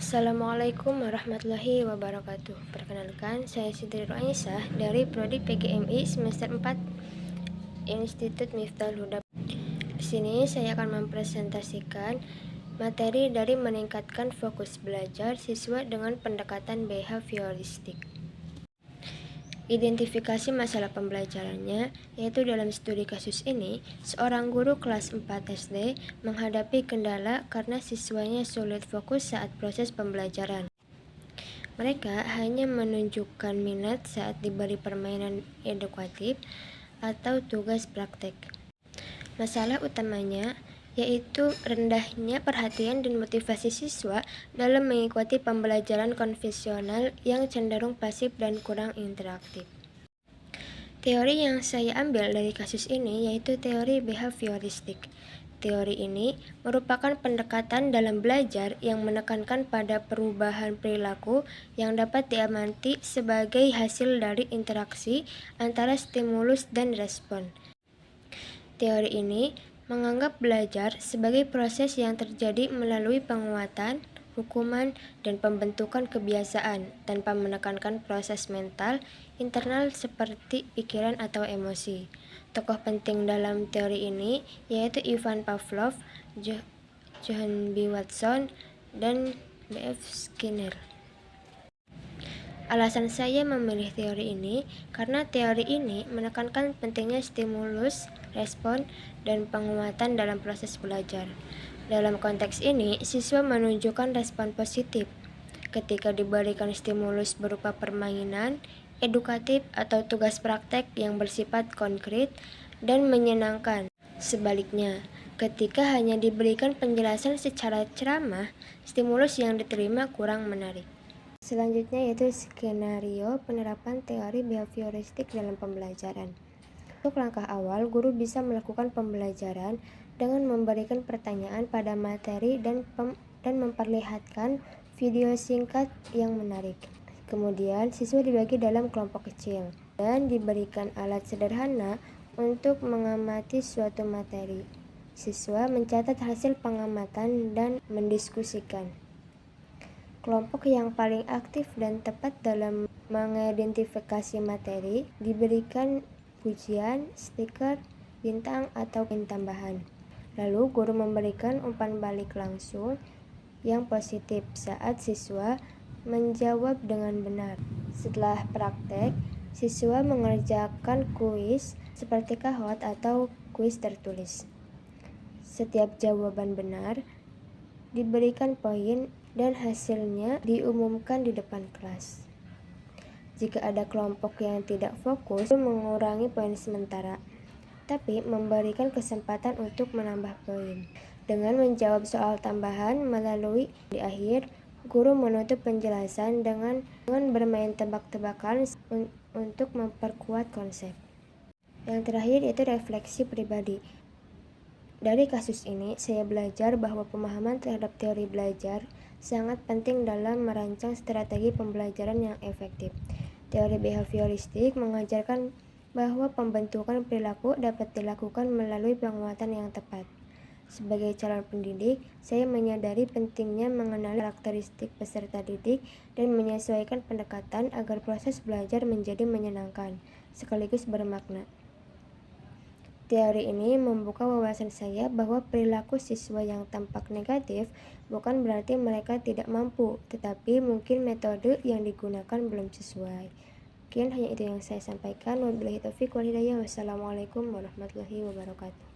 Assalamualaikum warahmatullahi wabarakatuh. Perkenalkan, saya Siti Aisyah dari Prodi PGMI semester 4 Institut Miftahul Huda. Di sini saya akan mempresentasikan materi dari meningkatkan fokus belajar siswa dengan pendekatan behavioristik. Identifikasi masalah pembelajarannya, yaitu dalam studi kasus ini, seorang guru kelas 4 SD menghadapi kendala karena siswanya sulit fokus saat proses pembelajaran. Mereka hanya menunjukkan minat saat diberi permainan edukatif atau tugas praktek. Masalah utamanya yaitu rendahnya perhatian dan motivasi siswa dalam mengikuti pembelajaran konvensional yang cenderung pasif dan kurang interaktif. Teori yang saya ambil dari kasus ini yaitu teori behavioristik. Teori ini merupakan pendekatan dalam belajar yang menekankan pada perubahan perilaku yang dapat diamati sebagai hasil dari interaksi antara stimulus dan respon. Teori ini menganggap belajar sebagai proses yang terjadi melalui penguatan, hukuman, dan pembentukan kebiasaan tanpa menekankan proses mental internal seperti pikiran atau emosi. Tokoh penting dalam teori ini yaitu Ivan Pavlov, John B. Watson, dan B.F. Skinner. Alasan saya memilih teori ini karena teori ini menekankan pentingnya stimulus, respon, dan penguatan dalam proses belajar. Dalam konteks ini, siswa menunjukkan respon positif ketika diberikan stimulus berupa permainan, edukatif, atau tugas praktek yang bersifat konkret dan menyenangkan. Sebaliknya, ketika hanya diberikan penjelasan secara ceramah, stimulus yang diterima kurang menarik. Selanjutnya yaitu skenario penerapan teori behavioristik dalam pembelajaran. Untuk langkah awal, guru bisa melakukan pembelajaran dengan memberikan pertanyaan pada materi dan memperlihatkan video singkat yang menarik. Kemudian, siswa dibagi dalam kelompok kecil dan diberikan alat sederhana untuk mengamati suatu materi. Siswa mencatat hasil pengamatan dan mendiskusikan. Kelompok yang paling aktif dan tepat dalam mengidentifikasi materi diberikan pujian, stiker, bintang, atau poin tambahan. Lalu guru memberikan umpan balik langsung yang positif saat siswa menjawab dengan benar. Setelah praktek, siswa mengerjakan kuis seperti Kahoot atau kuis tertulis. Setiap jawaban benar diberikan poin dan hasilnya diumumkan di depan kelas. Jika ada kelompok yang tidak fokus, mengurangi poin sementara, tapi memberikan kesempatan untuk menambah poin. Dengan menjawab soal tambahan melalui di akhir, guru menutup penjelasan dengan bermain tebak-tebakan untuk memperkuat konsep. Yang terakhir yaitu refleksi pribadi. Dari kasus ini, saya belajar bahwa pemahaman terhadap teori belajar sangat penting dalam merancang strategi pembelajaran yang efektif. Teori behavioristik mengajarkan bahwa pembentukan perilaku dapat dilakukan melalui penguatan yang tepat. Sebagai calon pendidik, saya menyadari pentingnya mengenali karakteristik peserta didik dan menyesuaikan pendekatan agar proses belajar menjadi menyenangkan, sekaligus bermakna. Teori ini membuka wawasan saya bahwa perilaku siswa yang tampak negatif bukan berarti mereka tidak mampu, tetapi mungkin metode yang digunakan belum sesuai. Mungkin hanya itu yang saya sampaikan. Wabillahi taufiq wal hidayah. Wassalamualaikum warahmatullahi wabarakatuh.